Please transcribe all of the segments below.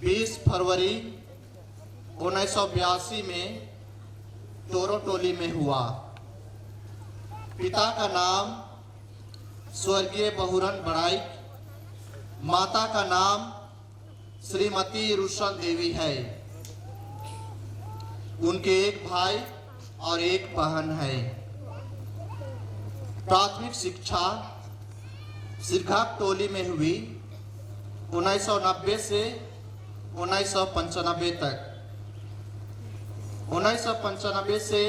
20 फरवरी 1982 में टोरोटोली में हुआ। पिता का नाम स्वर्गीय बहुरन बड़ाइक, माता का नाम श्रीमती रुशन देवी है। उनके एक भाई और एक बहन है। प्राथमिक शिक्षा सिरघाट टोली में हुई 1990 से 1995 तक। 1995 से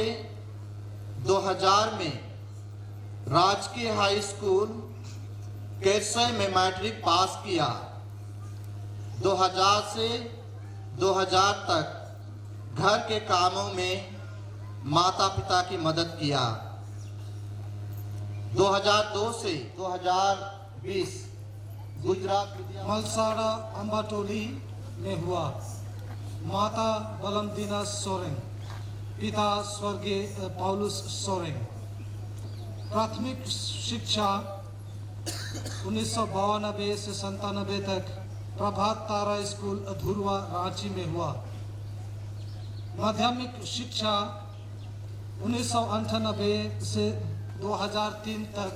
2000 में राजकीय हाई स्कूल केरसई में मैट्रिक पास किया। 2000 से 2000 तक घर के कामों में माता पिता की मदद किया। 2002 से 2020 गुजरात मलसाड़ा अंबाटोली में हुआ। माता बलमदीना सोरेंग, पिता स्वर्गीय पौलुस सोरेंग। प्राथमिक शिक्षा 1992 से 97 तक प्रभात तारा स्कूल धुरवा रांची में हुआ। माध्यमिक शिक्षा 1998 से 2003 तक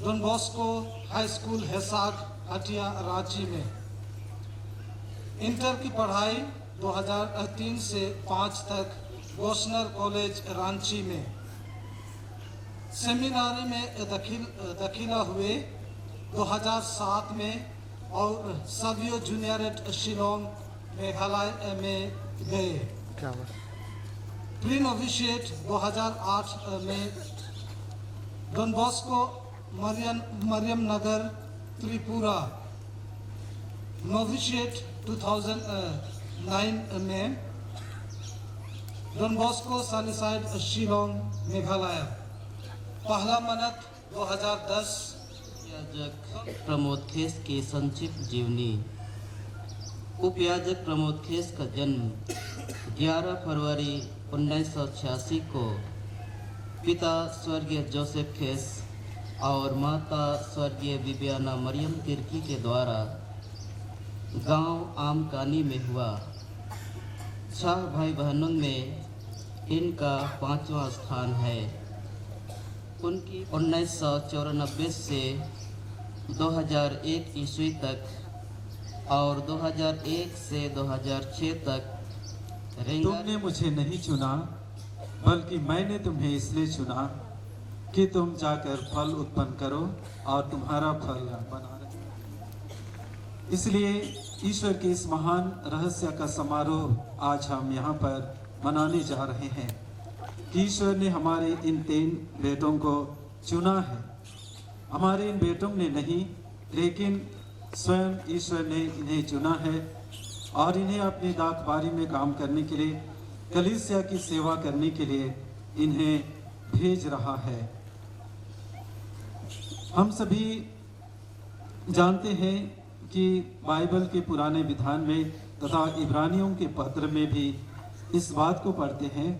Don Bosco high school Hesag Hatia Ranchi में। इंटर की पढ़ाई 2003 से 5 तक गोस्नर कॉलेज रांची में। सेमिनारी में दाखिला हुए 2007 में और सवियो जूनियरेट शिलोंग मेघालय में गए। प्री नोविशिएट 2008 में डॉन बॉस्को मरियम नगर त्रिपुरा। नोविशिएट 2009 में डॉन बॉस्को सनीसाइड शिलोंग मेघालय। पहला मन्नत 2010। उपयाजक प्रमोद खेस की संक्षिप्त जीवनी। उपयाजक प्रमोद खेस का जन्म 11 फरवरी 1986 को पिता स्वर्गीय जोसेफ खेस और माता स्वर्गीय बिबियाना मरियम तिर्की के द्वारा गांव आमकानी में हुआ। 6 भाई बहनों में इनका 5वां स्थान है। उनकी 1994 से 2001 ईस्वी तक और 2001 से 2006 तक तुमने मुझे नहीं चुना, बल्कि मैंने तुम्हें इसलिए चुना कि तुम जाकर फल उत्पन्न करो और तुम्हारा फल बना रहे। इसलिए ईश्वर के इस महान रहस्य का समारोह आज हम यहाँ पर मनाने जा रहे हैं कि ईश्वर ने हमारे इन 3 बेटों को चुना है। हमारे इन बेटों ने नहीं, लेकिन स्वयं ईश्वर ने इन्हें चुना है और इन्हें अपनी दाखबारी में काम करने के लिए, कलीसिया की सेवा करने के लिए इन्हें भेज रहा है। हम सभी जानते हैं कि बाइबल के पुराने विधान में तथा इब्रानियों के पत्र में भी इस बात को पढ़ते हैं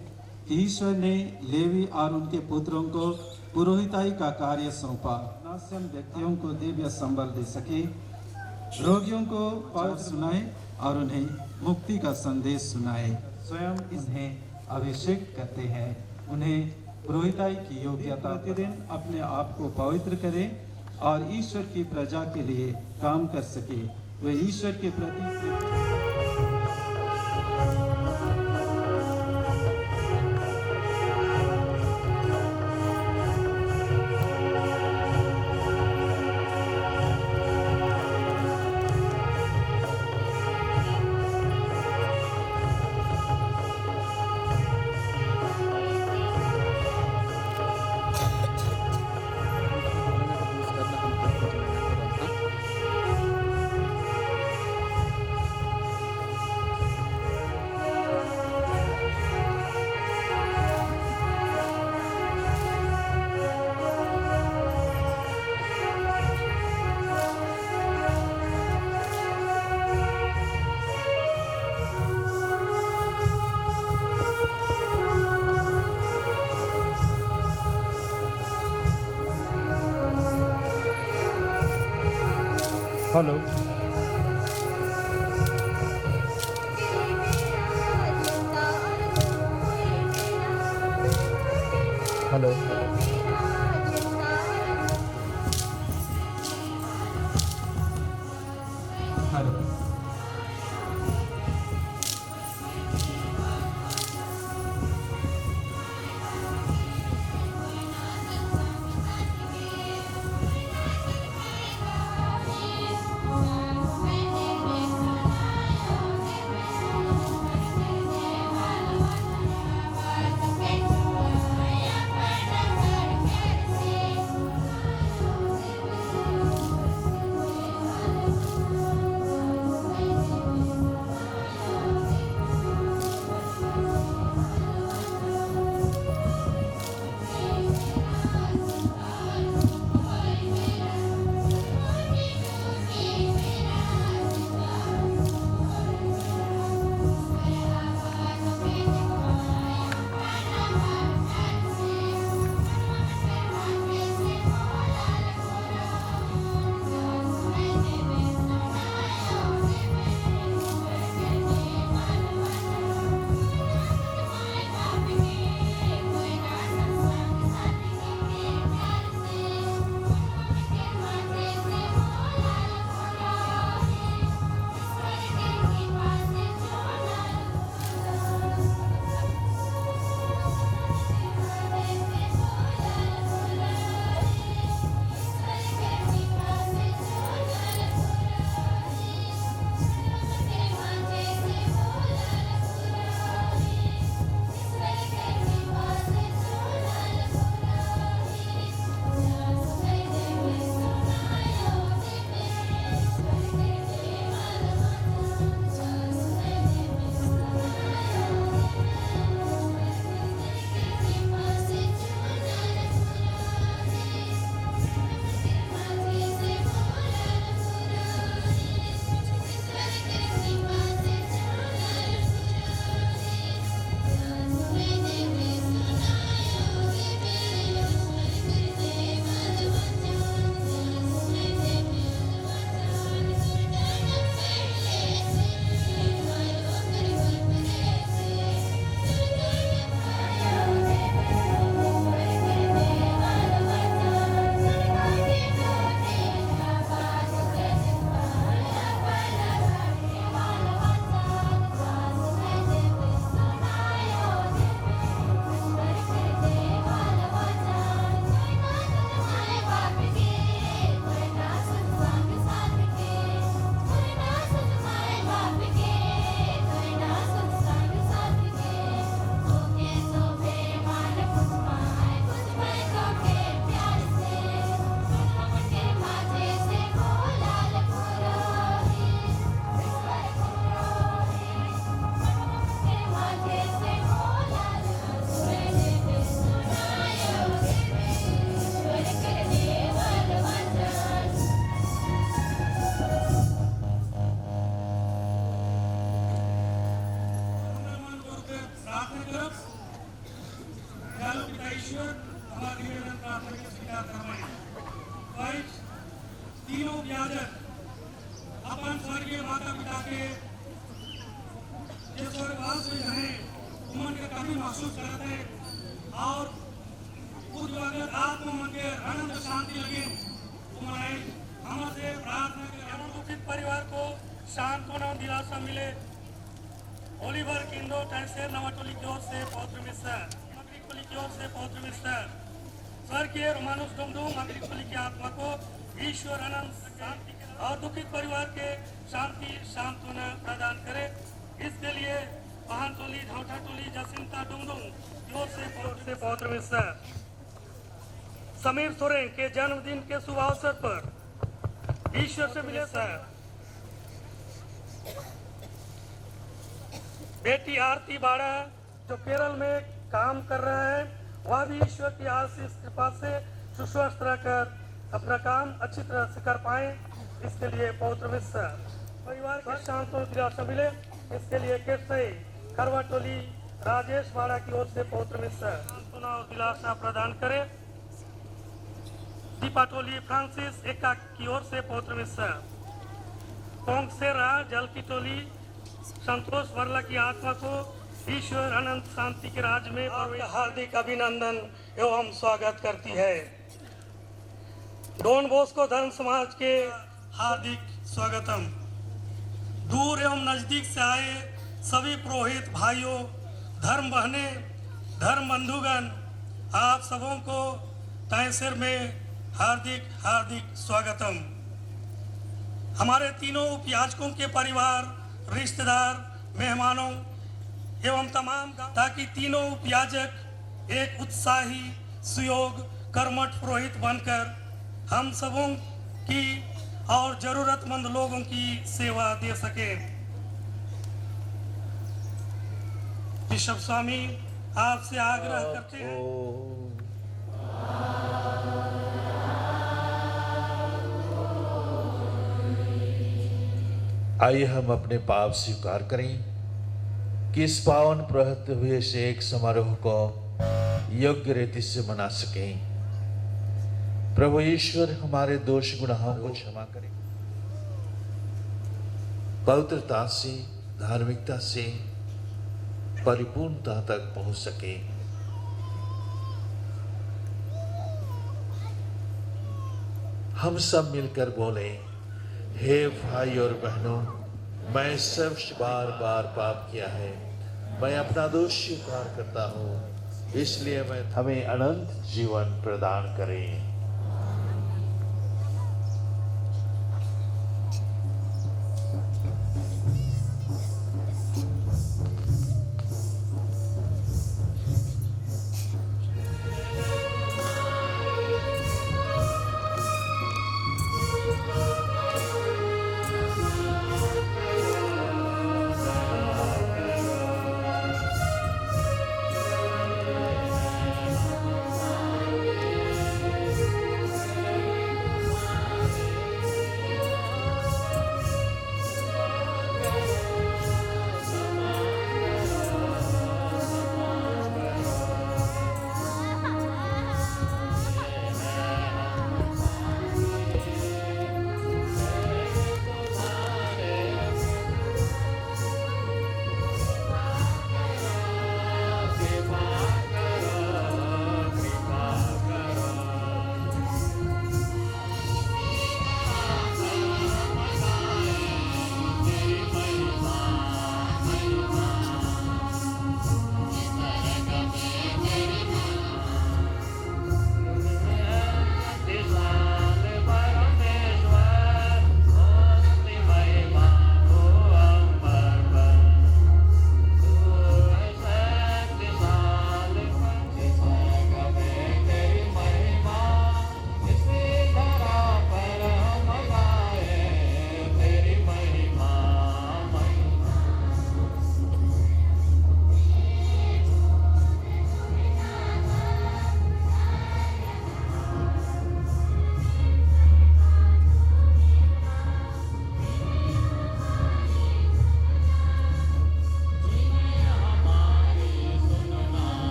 कि ईश्वर ने लेवी और उनके पुत्रों को पुरोहिताई का कार्य सौंपा। नास्यम व्यक्तियों को दिव्य संबल दे सके, रोगियों को पवित्र सुनाए और उन्हें मुक्ति का संदेश सुनाए। स्वयं इन्हें अभिषेक करते हैं, उन्हें पुरोहिताई की योग्यता। प्रतिदिन अपने आप को पवित्र करें और ईश्वर की प्रजा के लिए काम कर सके। वे ईश्वर के प्रति हेलो। हेलो हेलो तीनों व्याजक अपन स्वर्गीय माता पिता के जो स्वर्गवास में रहे उमन के कभी महसूस करते और उद्वागत आत्म मन के आनंद शांति लगे उमनाए हमसे प्रार्थना के दुखित परिवार को सांत्वना और दिलासा मिले। ओलिवर किंदो टैंसेर नवाटोली की ओर से पौत्र मिस्टर मकरीकोली की ओर से पौत्र मिस्टर स्वर्गीय रोमानुस डुमडुम मकरीकोली की आत्मा को ईश्वर अनंत शांति और दुखित परिवार के शांति सांत्वना प्रदान करे। इसके लिए पहान टोली ढौठा टोली जसिंता डुमडुम की ओर से पौत्र मिस्टर समीर सोरेन के जन्मदिन के शुभ अवसर पर ईश्वर से मिले सर। बेटी आरती बाड़ा जो केरल में काम कर रहा है वह भी ईश्वर की आशीष कृपा से सुस्वस्थ रहकर अपना काम अच्छी तरह से कर पाए। इसके लिए पौत्र मिश्र परिवार के शांत और दिलासा मिले। इसके लिए केसई खरवा टोली राजेश बाड़ा की ओर से पौत्र मिश्र सांत्वना और दिलासा प्रदान करे। दीपा टोली फ्रांसिस एका की ओर से पौत्र मिश्र पोंगसेरा जल की टोली संतोष वर्ला की आत्मा को ईश्वर अनंत शांति के राज में आपका हार्दिक अभिनंदन एवं स्वागत करती है। डॉन बॉस्को धर्म समाज के हार्दिक स्वागतम। दूर एवं नजदीक से आए सभी पुरोहित भाइयों, धर्म बहने, धर्म बंधुगण, आप सबों को तहे सिर में हार्दिक हार्दिक स्वागतम। हमारे तीनों उपयाजकों के परिवार, रिश्तेदार, मेहमानों एवं तमाम ताकि तीनों उपयाजक एक उत्साही, सुयोग, कर्मठ पुरोहित बनकर हम सबों की और जरूरतमंद लोगों की सेवा दे सके। बिशप स्वामी आपसे आग्रह करते हैं। आइए हम अपने पाप स्वीकार करें कि इस पावन प्रहत हुए से एक समारोह को योग्य रीति से मना सकें। प्रभु ईश्वर हमारे दोष गुनाहों को क्षमा करें, पवित्रता से, धार्मिकता से परिपूर्णता तक पहुंच सके। हम सब मिलकर बोले, हे भाई और बहनों, मैं सबसे बार बार पाप किया है, मैं अपना दोष स्वीकार करता हूँ, इसलिए मैं हमें अनंत जीवन प्रदान करें।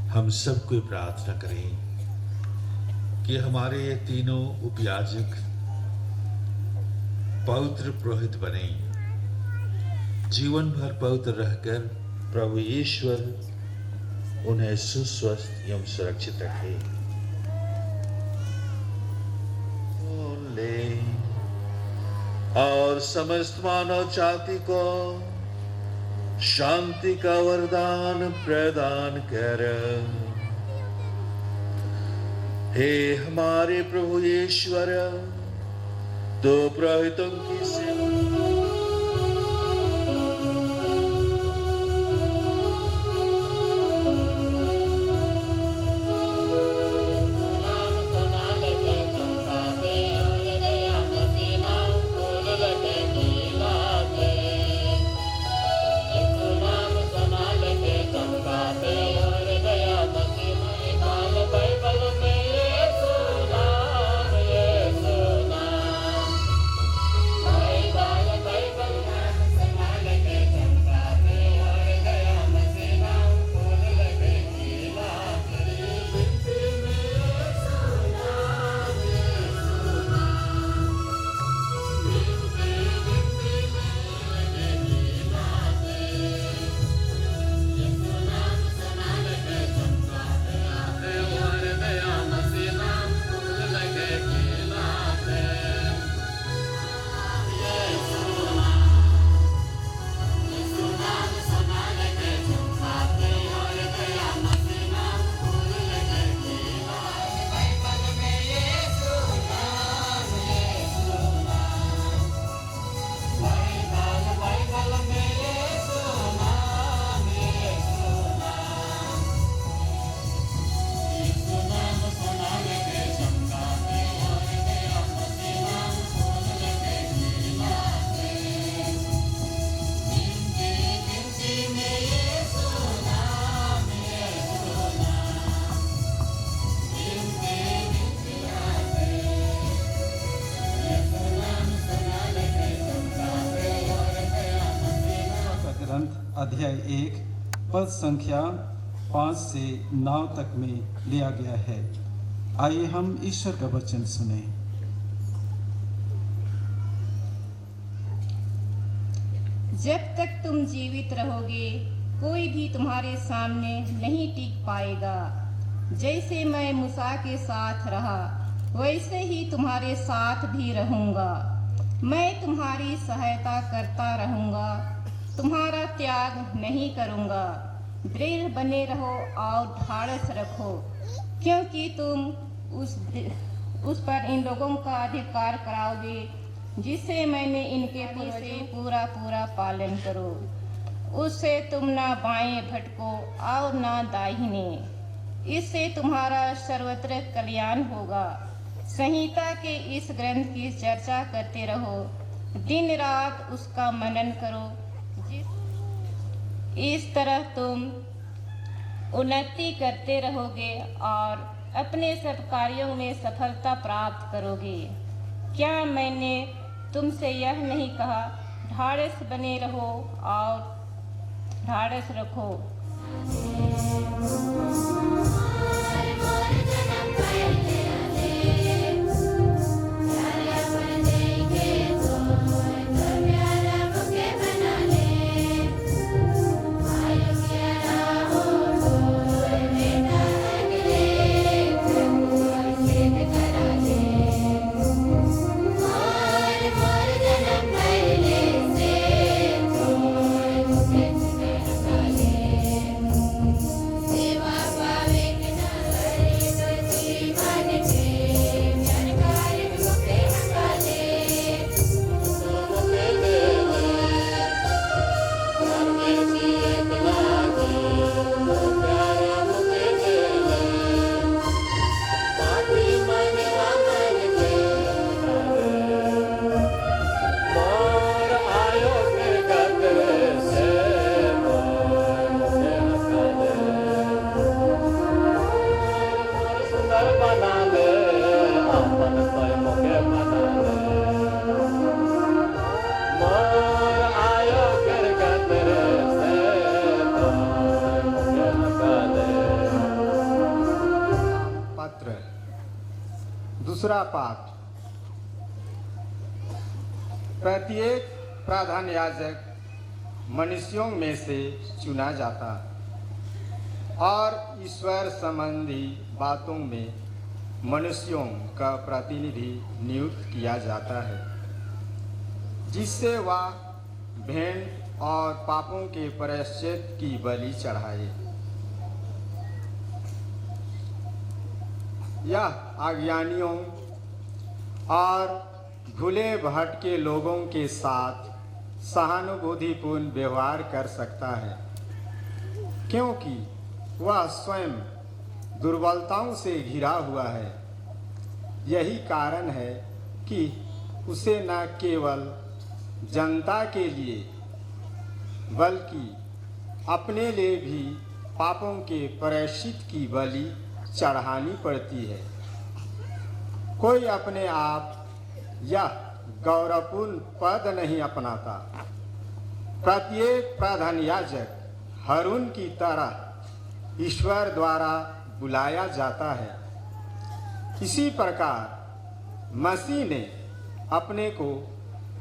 हम सबको प्रार्थना करें कि हमारे ये तीनों उपयाजक पवित्र पुरोहित बने, जीवन भर पवित्र रहकर प्रभु ईश्वर उन्हें सुस्वस्थ एवं सुरक्षित रखे। और समस्त मानव जाति को शांति का वरदान प्रदान कर। हे हमारे प्रभु ईश्वर, तो पुरोहितों की सेवा अध्याय 1 पद संख्या 5 से 9 तक में लिया गया है। आइए हम ईश्वर का वचन सुने। जब तक तुम जीवित रहोगे कोई भी तुम्हारे सामने नहीं टिक पाएगा। जैसे मैं मूसा के साथ रहा वैसे ही तुम्हारे साथ भी रहूंगा। मैं तुम्हारी सहायता करता रहूंगा, तुम्हारा त्याग नहीं करूंगा। दृढ़ बने रहो और ढाढ़स रखो, क्योंकि तुम उस पर इन लोगों का अधिकार कराओगे जिसे मैंने इनके से पूरा पालन करो। उससे तुम ना बाएं भटको और ना दाहिने। इससे तुम्हारा सर्वत्र कल्याण होगा। संहिता के इस ग्रंथ की चर्चा करते रहो, दिन रात उसका मनन करो। इस तरह तुम उन्नति करते रहोगे और अपने सब कार्यों में सफलता प्राप्त करोगे। क्या मैंने तुमसे यह नहीं कहा, ढाढ़स बने रहो और ढाढ़स रखो। दूसरा पाठ। प्रत्येक प्रधान याजक मनुष्यों में से चुना जाता और ईश्वर संबंधी बातों में मनुष्यों का प्रतिनिधि नियुक्त किया जाता है, जिससे वह भेड़ और पापों के प्रायश्चित की बलि चढ़ाए। यह अज्ञानियों और भूले भटके लोगों के साथ सहानुभूतिपूर्ण व्यवहार कर सकता है, क्योंकि वह स्वयं दुर्बलताओं से घिरा हुआ है। यही कारण है कि उसे न केवल जनता के लिए बल्कि अपने लिए भी पापों के प्रायश्चित की बलि चढ़ानी पड़ती है। कोई अपने आप यह गौरवपूर्ण पद नहीं अपनाता। प्रत्येक प्रधान याजक हारून की तरह ईश्वर द्वारा बुलाया जाता है। इसी प्रकार मसीह ने अपने को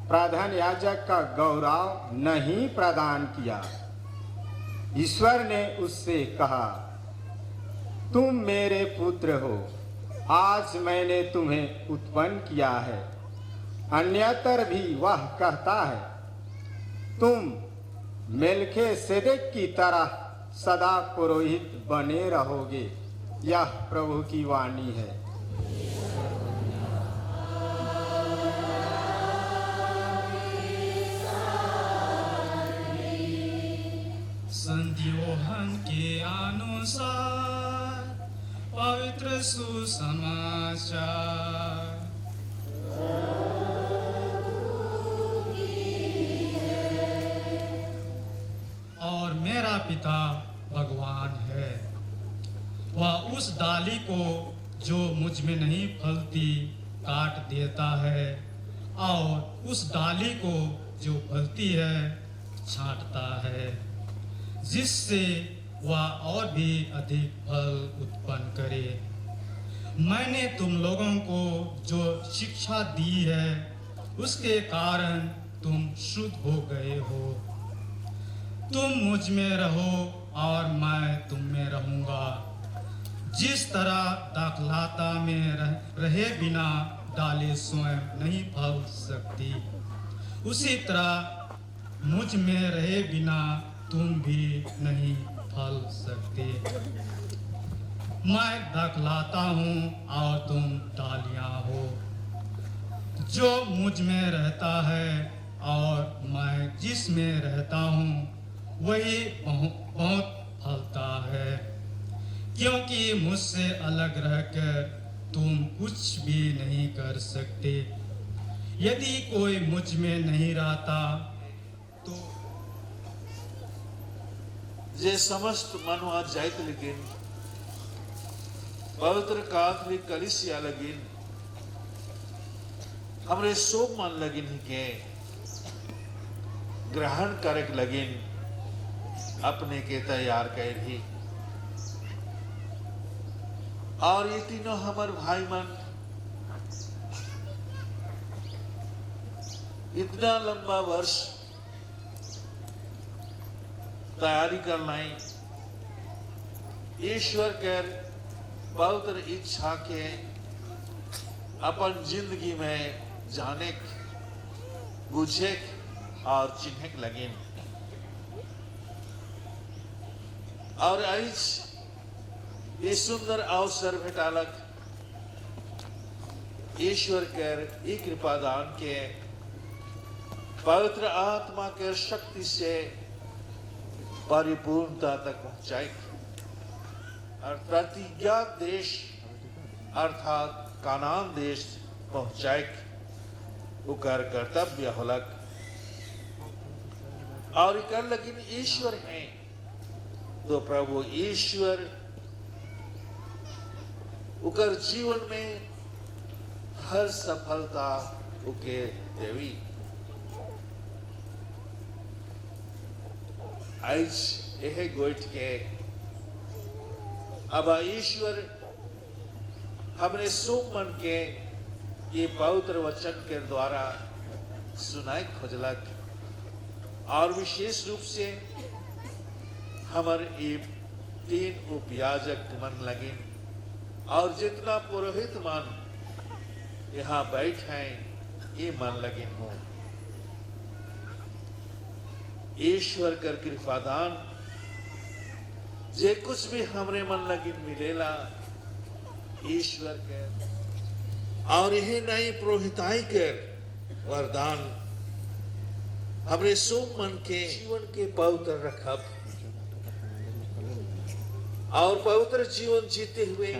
प्रधान याजक का गौरव नहीं प्रदान किया। ईश्वर ने उससे कहा, तुम मेरे पुत्र हो, आज मैंने तुम्हें उत्पन्न किया है। अन्यतर भी वह कहता है, तुम मेल्खीसेदेक की तरह सदा पुरोहित बने रहोगे। यह प्रभु की वाणी है। संत यूहन्ना के अनुसार पवित्र सुसमाचार। और मेरा पिता भगवान है। वह उस डाली को जो मुझ में नहीं फलती काट देता है और उस डाली को जो फलती है छांटता है, जिससे वह और भी अधिक फल उत्पन्न करे। मैंने तुम लोगों को जो शिक्षा दी है उसके कारण तुम शुद्ध हो गए हो। तुम मुझ में रहो और मैं तुम में रहूंगा। जिस तरह दाखलता में रहे बिना डाले स्वयं नहीं फल सकती, उसी तरह मुझ में रहे बिना तुम भी नहीं फल सकते। मैं दाखलता हूँ और तुम डालियाँ हो। जो मुझ में रहता है और मैं जिस में रहता हूँ वही बहुत फलता है, क्योंकि मुझसे अलग रहकर तुम कुछ भी नहीं कर सकते। यदि कोई मुझ में नहीं रहता तो जे समस्त मनवा जाइत लेकिन पवित्र कैथोलिक कलीसिया लगिन हमरे सोम मन लगिन ही के ग्रहण करक लगिन अपने के तैयार कर ही। और ये तीनों हमार भाई मन इतना लंबा वर्ष तैयारी कर लाई, ईश्वर कर पवित्र इच्छा के अपन जिंदगी में जाने बुझे और चिन्हक लगिन। और आज ये सुंदर अवसर भेटालक ईश्वर कर ई कृपा दान के पवित्र आत्मा के शक्ति से परिपूर्णता तक पहुंचाए और प्रतिज्ञा देश अर्थात कानान देश पहुंचाए उकर कर्तव्य होलक। और कर लगिन ईश्वर है तो प्रभु ईश्वर उकर जीवन में हर सफलता उके देवी। आज यह गोइठ के अब ईश्वर हमने सोम मन के ये पवित्र वचन के द्वारा सुनाई खोजलक। और विशेष रूप से हमारे ये 3 उपयाजक मन लगिन और जितना पुरोहित मन यहाँ बैठे हैं ये मन लगिन हो। ईश्वर कर कृपादान जे कुछ भी हमरे मन लगिन मिलेला ईश्वर के और यही नहीं पुरोहिताई कर वरदान हमरे सोम मन के जीवन के पवित्र रखब और पवित्र जीवन जीते हुए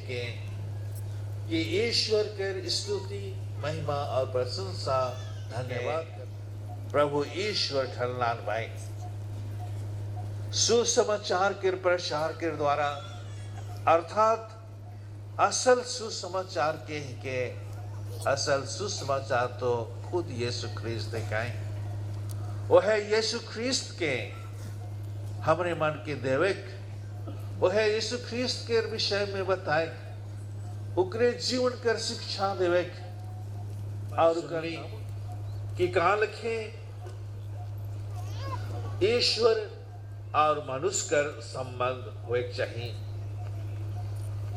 के कि ईश्वर कर स्तुति महिमा और प्रशंसा धन्यवाद प्रभु ईश्वर ठल्लान भाई सुसमाचार के प्रचार के द्वारा अर्थात असल सुसमाचार के असल सुसमाचार तो खुद यीशु ख्रिस्त दिखाए। वो है यीशु ख्रिस्त के हमरे मन के देवक, वो है यीशु ख्रिस्त के विषय में बताए उकरे जीवन कर शिक्षा देवक और करी कि कहाँ लिखे ईश्वर और मनुष्य कर संबंध हुए चाहिए।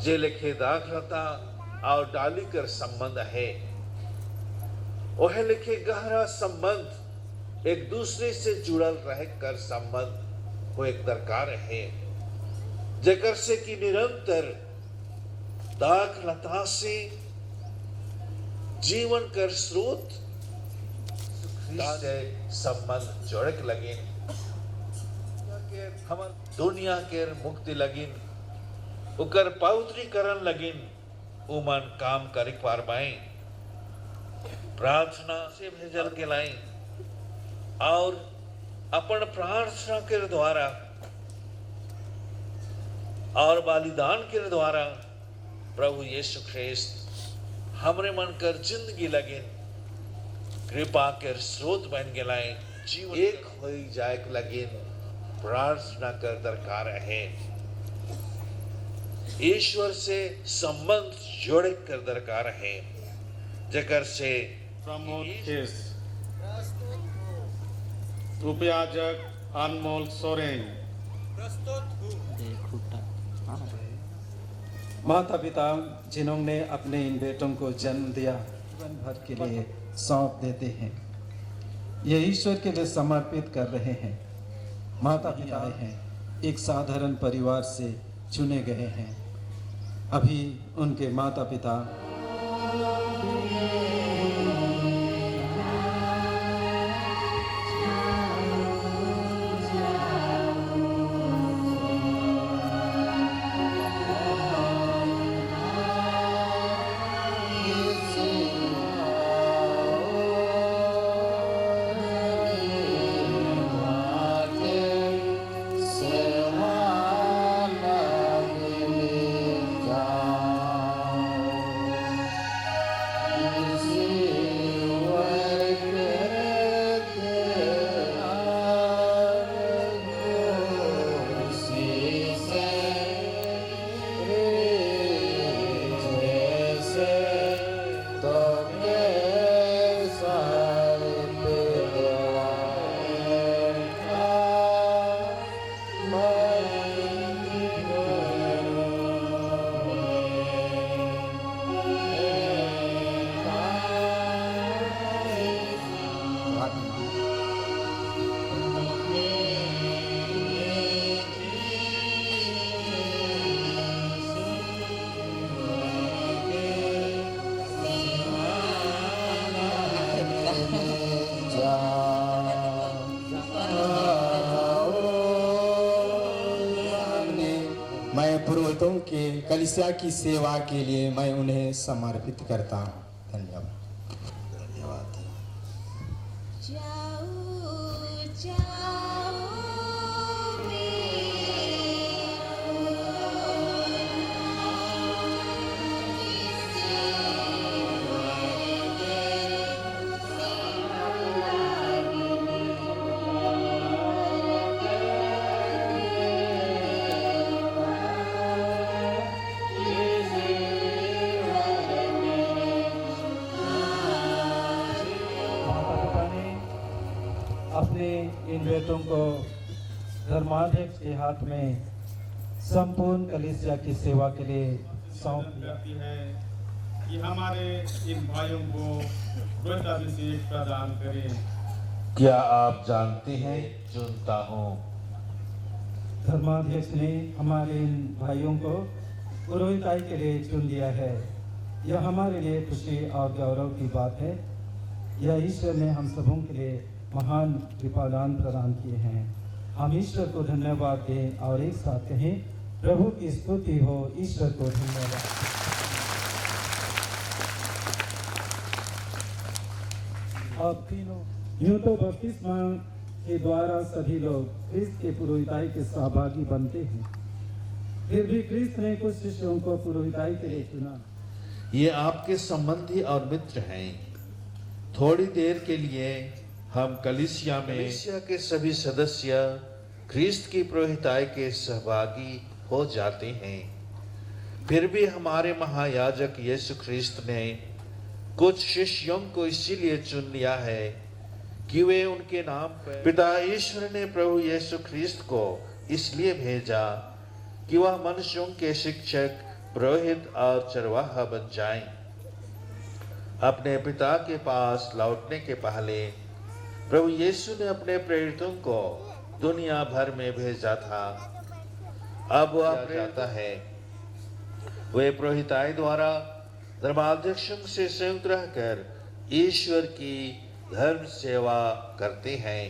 जे लिखे दाखलता और डाली कर संबंध है वह लिखे गहरा संबंध एक दूसरे से जुड़ल रह कर संबंध वो एक दरकार है जेकर से कि निरंतर दाखलता से जीवन कर स्रोत संबंध जोड़क लगिन हमर दुनिया के मुक्ति लगिन उकर पवित्रीकरण लगिन उमन काम कर पार पाए प्रार्थना से भेजल के लाई और अपन प्रार्थना के द्वारा और बलिदान के द्वारा प्रभु यीशु ख्रिस्त हमरे मन कर जिंदगी लगिन कृपा के स्रोत बन गए जीवन एक हो जाए लगिन प्रार्थना कर दरकार है। ईश्वर से संबंध जोड़े कर दरकार है, जकर से प्रमोद केस, उपयाजक अनमोल सोरेन, माता पिता जिन्होंने अपने इन बेटों को जन्म दिया जीवन भर के लिए सौंप देते हैं, ये ईश्वर के लिए समर्पित कर रहे हैं। माता पिता हैं, एक साधारण परिवार से चुने गए हैं। अभी उनके माता पिता मैं पुरोहितों के कलीसिया की सेवा के लिए मैं उन्हें समर्पित करता हूँ। धन्यवाद। अपने इन बेटों को धर्माध्यक्ष के हाथ में संपूर्ण कलीसिया की सेवा के लिए सौंप दिया। करती है कि हमारे इन भाइयों को वृद्धाभिषेक प्रदान करें। क्या आप जानते हैं, चुनता हूँ। धर्माध्यक्ष ने हमारे इन भाइयों को पुरोहिताई के लिए चुन लिया है। यह हमारे लिए खुशी और गौरव की बात है। यह ईश्वर ने हम सबों के लिए महान कृपादान प्रदान किए हैं। हम ईश्वर को धन्यवाद दें और एक साथ कहें, प्रभु की स्तुति हो, ईश्वर को धन्यवाद। अब तीनों यूं तो बपतिस्मा के द्वारा सभी लोग क्रिस्त के पुरोहिताई के सहभागी बनते हैं, फिर भी क्रिस्त ने कुछ शिष्यों को पुरोहिताई के लिए चुना। ये आपके संबंधी और मित्र हैं। थोड़ी देर के लिए हम कलीसिया के सभी सदस्य ख्रीस्त की पुरोहिताई के सहभागी हो जाते हैं। फिर भी हमारे महायाजक यीशु ख्रीस्त ने कुछ शिष्यों को इसीलिए चुन लिया है कि वे उनके नाम पर पिता ईश्वर ने प्रभु यीशु ख्रीस्त को इसलिए भेजा कि वह मनुष्यों के शिक्षक, पुरोहित और चरवाहा बन जाएं। अपने पिता के पास लौटने के पहले प्रभु यीशु ने अपने प्रेरितों को दुनिया भर में भेजा था। अब वह जाता है। वे पुरोहिताई द्वारा धर्माध्यक्षों से संयुक्त रहकर ईश्वर की धर्म सेवा करते हैं।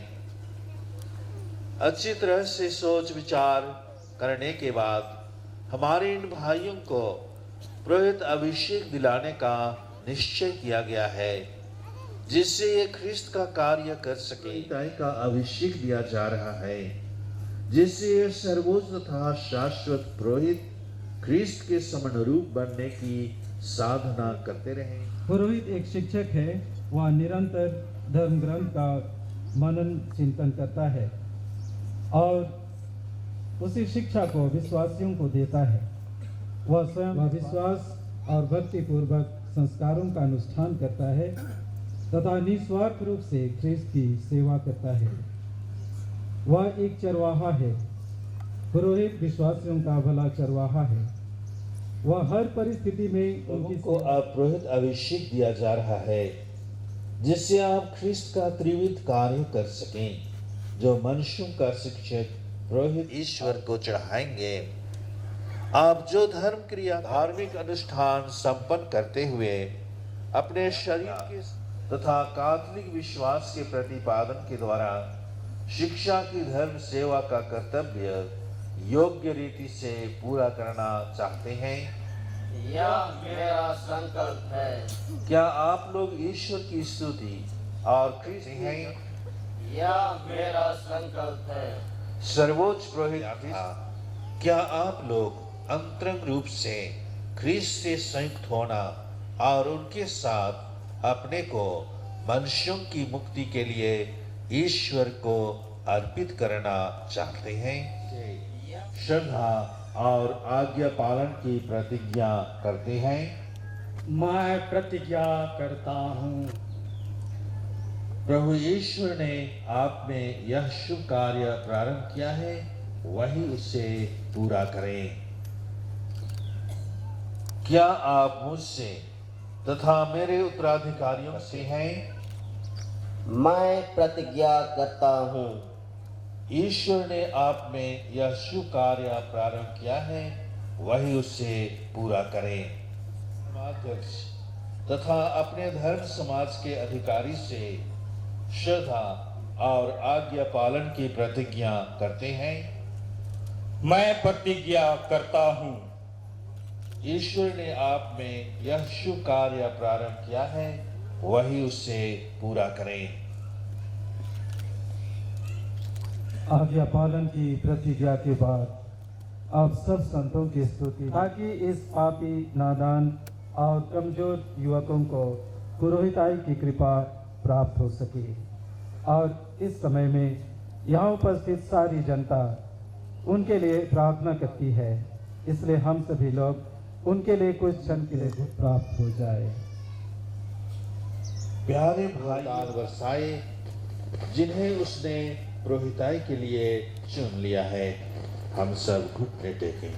अच्छी तरह से सोच विचार करने के बाद हमारे इन भाइयों को पुरोहित अभिषेक दिलाने का निश्चय किया गया है, जिससे ये ख्रिस्त का कार्य कर सके। पुरोहिताई का अभिषेक दिया जा रहा है, जिससे ये सर्वोच्च तथा शाश्वत पुरोहित ख्रिस्त के समनुरूप बनने की साधना करते रहे। पुरोहित एक शिक्षक है। वह निरंतर धर्म ग्रंथ का मनन चिंतन करता है और उसी शिक्षा को विश्वासियों को देता है। वह स्वयं विश्वास और भक्ति पूर्वक संस्कारों का अनुष्ठान करता है तथा निस्वार्थ रूप से ख्रीस्त की सेवा करता है। वह एक चरवाहा है, पुरोहित विश्वासियों का भला चरवाहा है। वह हर परिस्थिति में उनको अब पुरोहित अभिषेक दिया जा रहा है, जिससे आप ख्रीस्त का त्रिविध कार्य कर सकें, जो मनुष्यों का शिक्षक पुरोहित ईश्वर को चढ़ाएंगे। आप जो धर्म क्रिया धार्मिक अनुष्ठान संपन्न करते हुए अपने शरीर के तथा कैथोलिक विश्वास के प्रतिपादन के द्वारा शिक्षा की धर्म सेवा का कर्तव्य योग्य रीति से पूरा करना चाहते हैं, यह मेरा संकल्प है। क्या आप लोग ईश्वर की स्तुति और ख्रीस्त हैं? यह मेरा संकल्प है। सर्वोच्च पुरोहित, क्या आप लोग अंतरंग रूप से ख्रीस्त से संयुक्त होना और उनके साथ अपने को मनुष्यों की मुक्ति के लिए ईश्वर को अर्पित करना चाहते हैं? श्रद्धा और आज्ञा पालन की प्रतिज्ञा करते हैं? मैं प्रतिज्ञा करता हूँ। प्रभु ईश्वर ने आप में यह शुभ कार्य प्रारंभ किया है, वही उसे पूरा करें। क्या आप मुझसे तथा मेरे उत्तराधिकारियों से हैं? मैं प्रतिज्ञा करता हूँ। ईश्वर ने आप में यह शुभ कार्य प्रारंभ किया है, वही उससे पूरा करें। समाध्यक्ष तथा अपने धर्म समाज के अधिकारी से श्रद्धा और आज्ञा पालन की प्रतिज्ञा करते हैं? मैं प्रतिज्ञा करता हूँ। ईश्वर ने आप में यह शुभ कार्य प्रारंभ किया है, वही उससे पूरा करें। आज्ञा पालन की प्रतिज्ञा के बाद आप सब संतों की स्तुति, ताकि इस पापी, नादान और कमजोर युवकों को पुरोहिताई की कृपा प्राप्त हो सके। और इस समय में यहाँ उपस्थित सारी जनता उनके लिए प्रार्थना करती है, इसलिए हम सभी लोग उनके लिए कुछ क्षण के लिए प्राप्त हो जाए। प्यारे भाई दान बरसाए, जिन्हें उसने पुरोहिताई के लिए चुन लिया है, हम सब घुटने टेकें।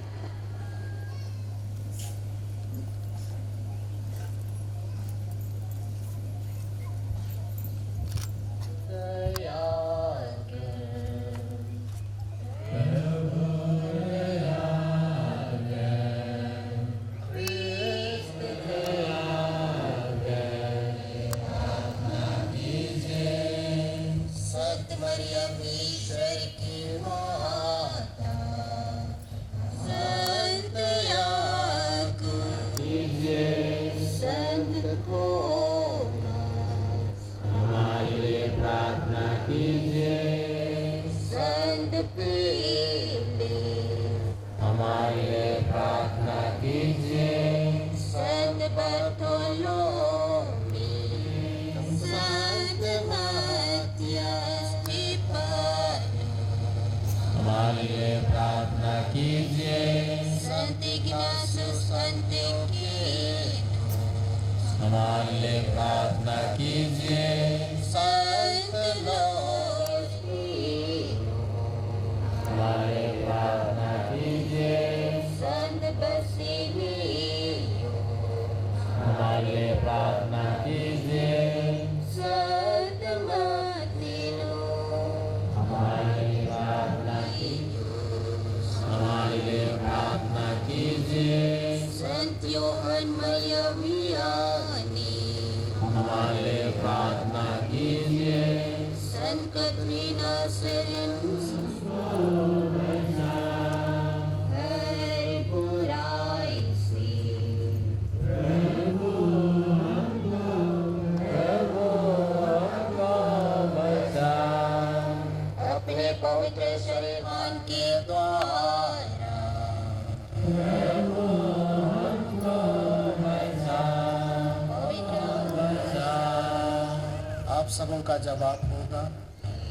आप सबों का जवाब होगा,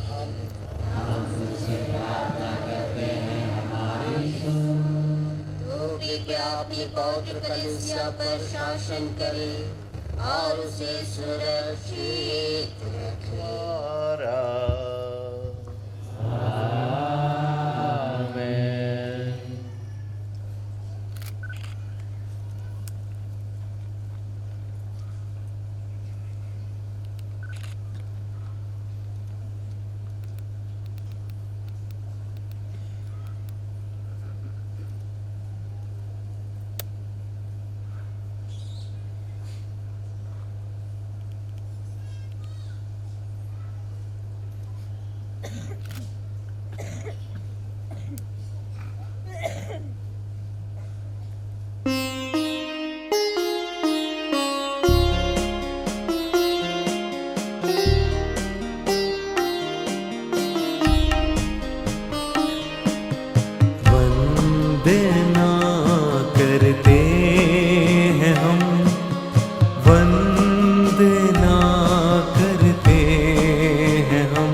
हम प्रार्थना करते हैं, कृपया अपने पवित्र कलीसिया पर शासन करे और उसे सुरक्षित रखे। वंदना करते हैं हम, वंदना करते हैं हम,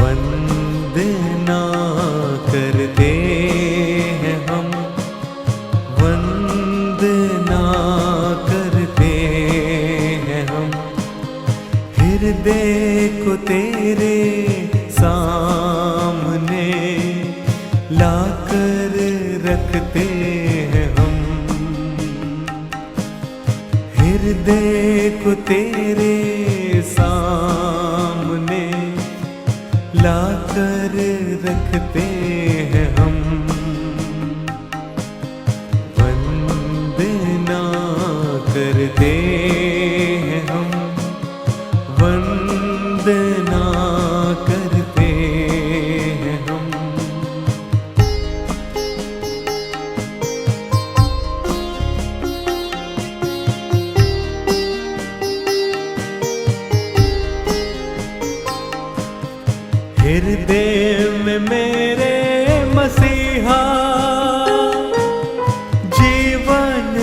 वंदना करते हैं हम, वंदना करते हैं हम। हृदय को तेरे सामने लाकर रखते हैं हम, हृदय को तेरे सामने लाकर रखते हैं हम। वंदना करते हैं हम, वंदना करते हैं हम। हृदय में मेरे मसीहा जीवन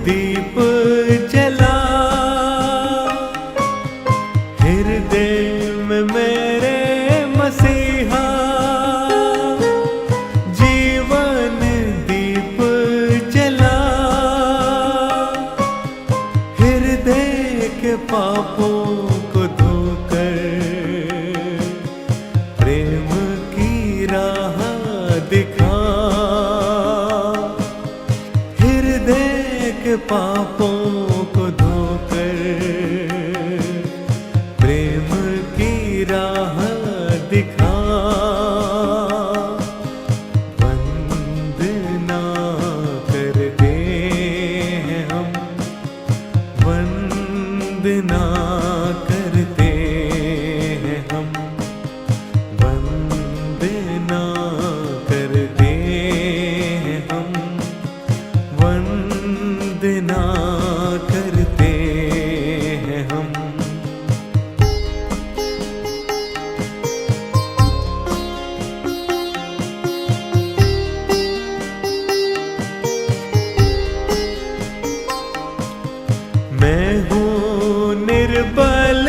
दीप जला, हृदय में मेरे मसीहा जीवन दीप जला। हृदय के पापों को धोकर प्रेम की राह दिखा, हृदय के पापों को धोकर प्रेम की राह दिखा। वंदना करते हैं हम, वंदना करते हैं हम, वंदना करते हैं हम, वंदना करते हैं हम। मैं हूँ निर्बल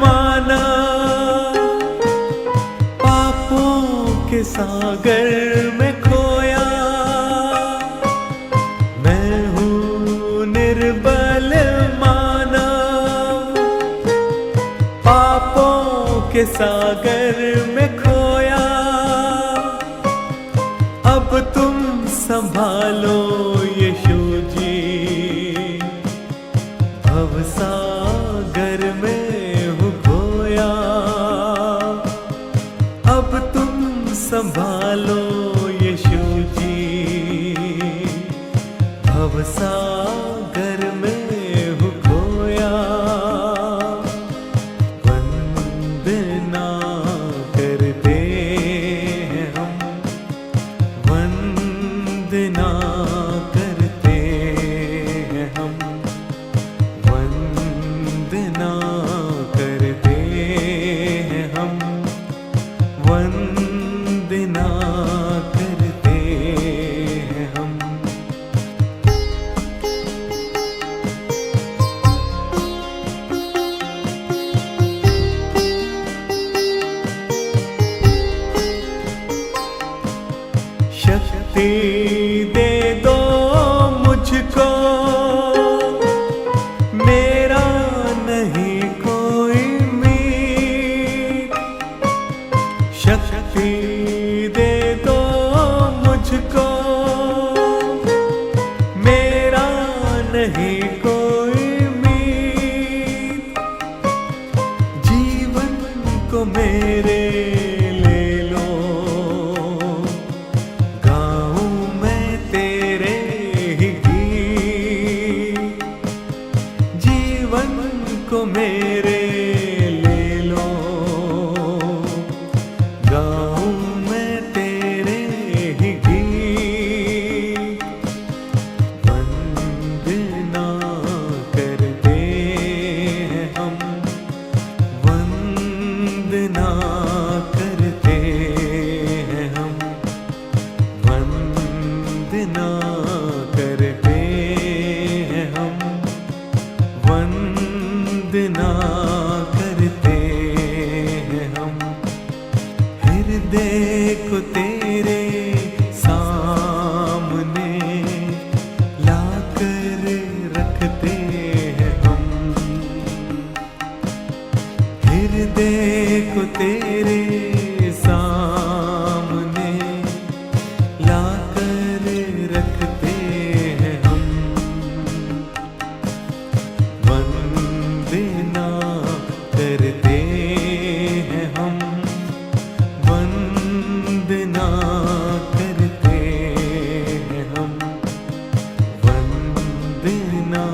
माना, पापों के सागर में खोया। मैं हूँ निर्बल माना, पापों के सागर में खोया। अब तुम संभालो यीशु जी, भवसागर में हूँ खोया। अब तुम संभालो यीशु जी, भवसागर में हूँ खोया। वंदना करते हैं हम, वंदना करते हैं हम, वंदना करते हैं हम, वंदना करते हैं हम। शक्ति दे दो करते हैं हम, वंदना करते हैं हम। हृदय को तेरे सामने लाकर रखते हैं हम, हृदय को तेरे सामने लाकर रखते हैं हम। वंदना करते हैं हम, वंदना करते हैं हम, वंदना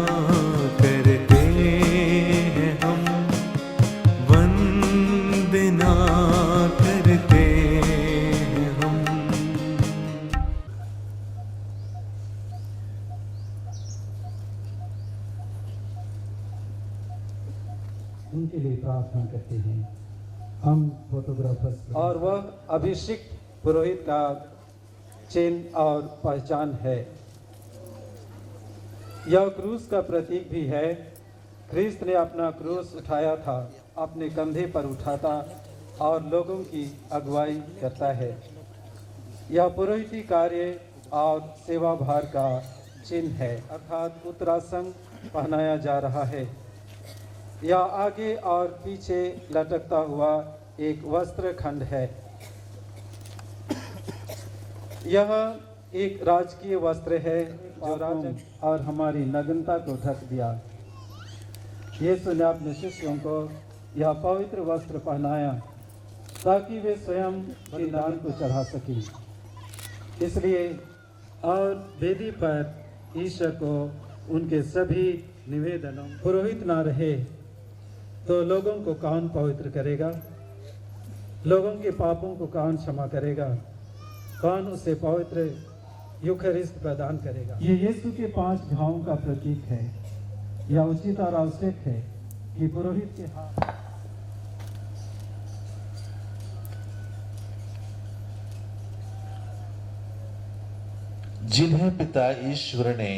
करते हैं हम, वंदना करते हैं हम। उनके लिए प्रार्थना करते हैं। हम फोटोग्राफर्स और वह अभिषिक्त पुरोहित का चिन्ह और पहचान है। यह क्रूस का प्रतीक भी है। ख्रिस्त ने अपना क्रूस उठाया था, अपने कंधे पर उठाता और लोगों की अगुवाई करता है। यह पुरोहिती कार्य और सेवा भार का चिन्ह है, अर्थात उत्तरासंग पहनाया जा रहा है। यह आगे और पीछे लटकता हुआ एक वस्त्र खंड है। यह एक राजकीय वस्त्र है जो राजक और हमारी नग्नता को ढक दिया। यीशु ने अपने शिष्यों को यह पवित्र वस्त्र पहनाया ताकि वे स्वयं बलिदान को चढ़ा सकें। इसलिए और वेदी पर ईश्वर को उनके सभी निवेदनों पुरोहित ना रहे तो लोगों को कौन पवित्र करेगा? लोगों के पापों को कौन क्षमा करेगा? कौन उसे पवित्र यूखरिस्ट प्रदान करेगा? ये यीशु के 5 घावों का प्रतीक है। यह उचित और आवश्यक है कि पुरोहित के हाथ जिन्हें पिता ईश्वर ने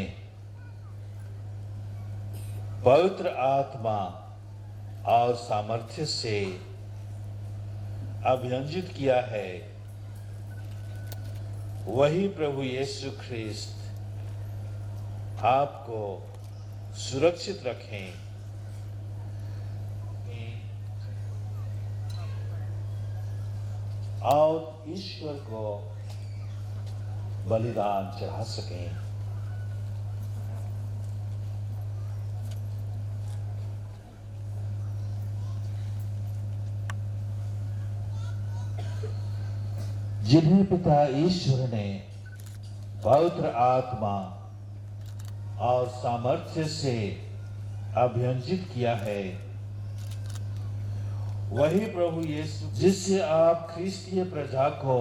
पवित्र आत्मा और सामर्थ्य से अभियंजित किया है, वही प्रभु यीशु ख्रिस्त आपको सुरक्षित रखें और ईश्वर को बलिदान चढ़ा सकें। जिन्हें पिता ईश्वर ने पवित्र आत्मा और सामर्थ्य से अभियंजित किया है, वही प्रभु यीशु जिससे आप ख्रिस्तीय प्रजा को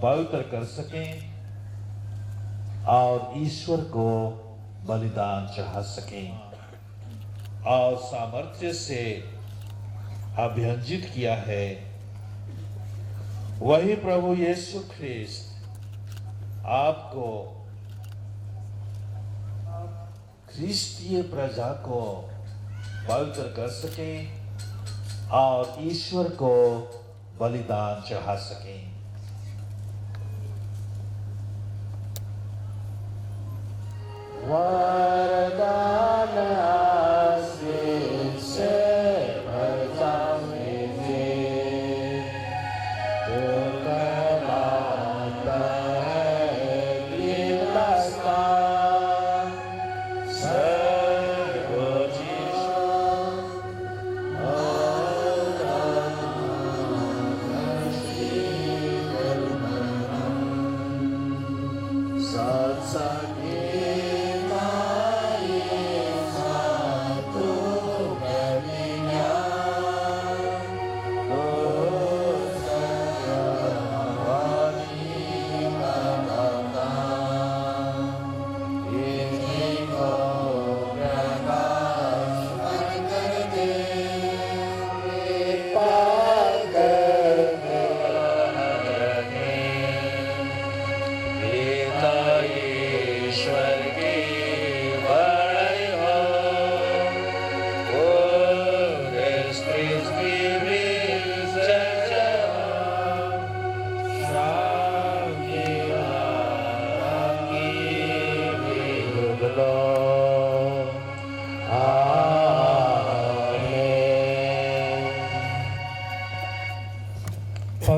पवित्र कर सकें और ईश्वर को बलिदान चढ़ा सकें और सामर्थ्य से अभियंजित किया है, वही प्रभु यीशु ख्रिस्त आपको ख्रिस्तीय प्रजा को पवित्र कर सके और ईश्वर को बलिदान चढ़ा सकें। वरदान आशीष से भर जावे तो कहलाता है गिरता सर्वोच्च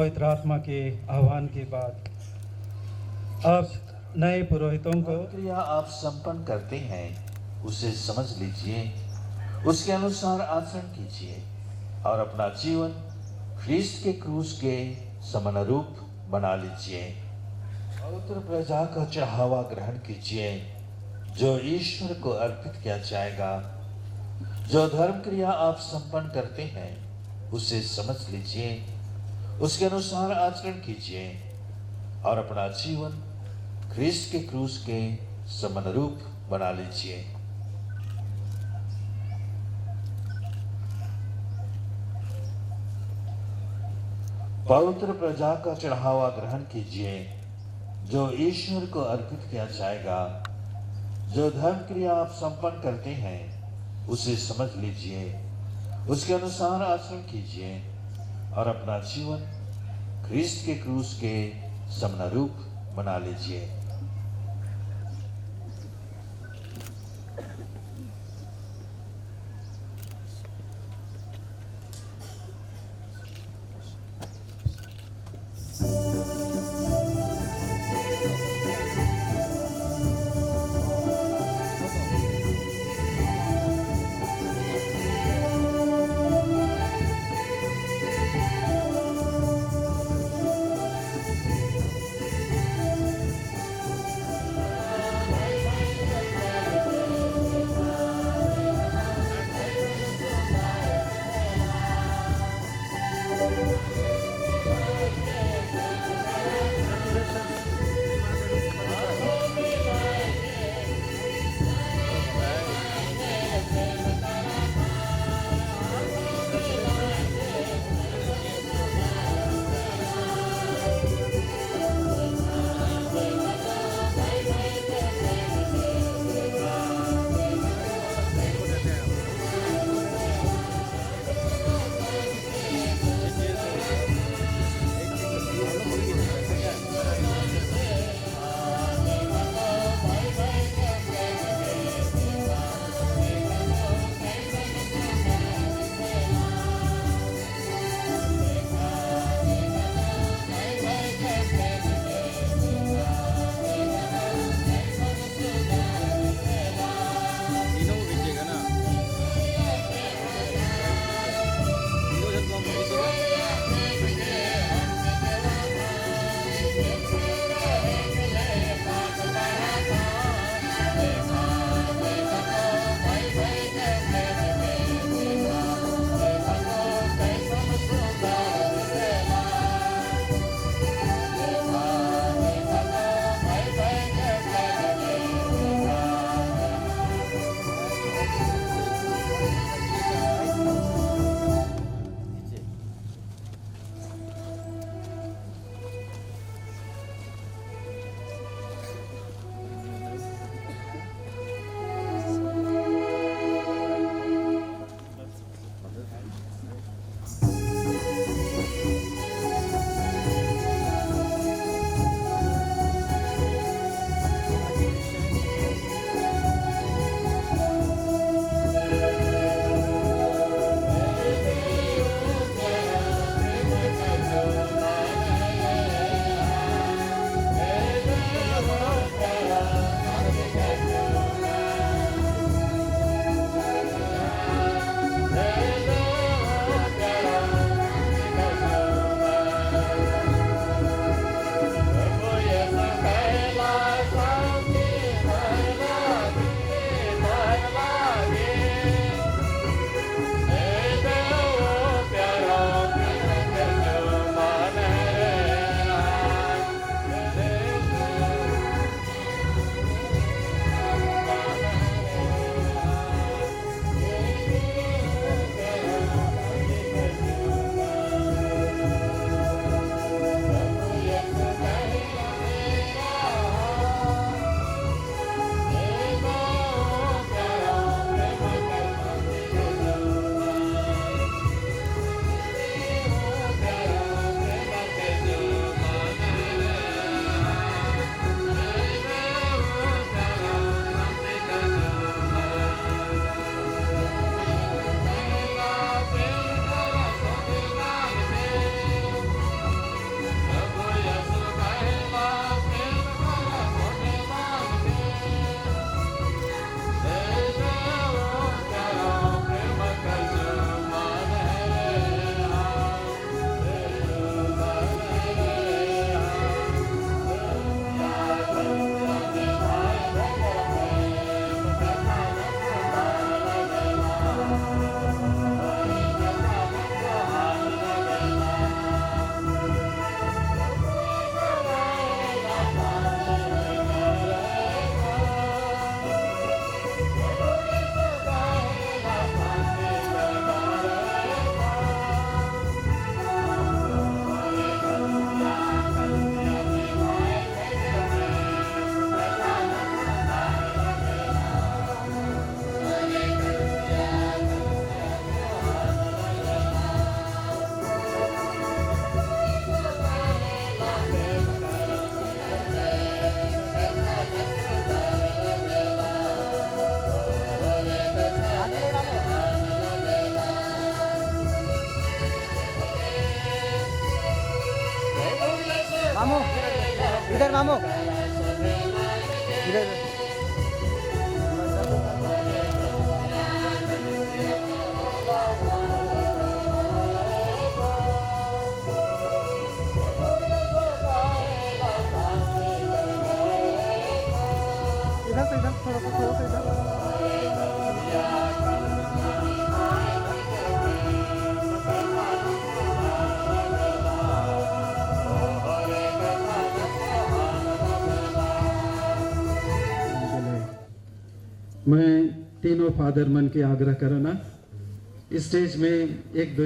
पवित्र आत्मा के आह्वान के बाद अब नए पुरोहितों को क्रिया आप संपन्न करते हैं उसे समझ लीजिए, उसके अनुसार आचरण कीजिए और अपना जीवन ख्रीस्त के क्रूस के समानुरूप बना लीजिए। पवित्र प्रजा का चढ़ावा ग्रहण कीजिए जो ईश्वर को अर्पित किया जाएगा। जो धर्म क्रिया आप संपन्न करते हैं उसे समझ लीजिए, उसके अनुसार आचरण कीजिए और अपना जीवन ख्रीस्त के क्रूस के समानुरूप बना लीजिए। पवित्र प्रजा का चढ़ावा ग्रहण कीजिए जो ईश्वर को अर्पित किया जाएगा। जो धर्म क्रिया आप संपन्न करते हैं उसे समझ लीजिए, उसके अनुसार आचरण कीजिए और अपना जीवन ख्रीस्त के क्रूस के समानुरूप बना लीजिए। नामो इधर से इधर थोड़ा सा इधर मैं तीनों फादर मन के आग्रह करना स्टेज में एक दो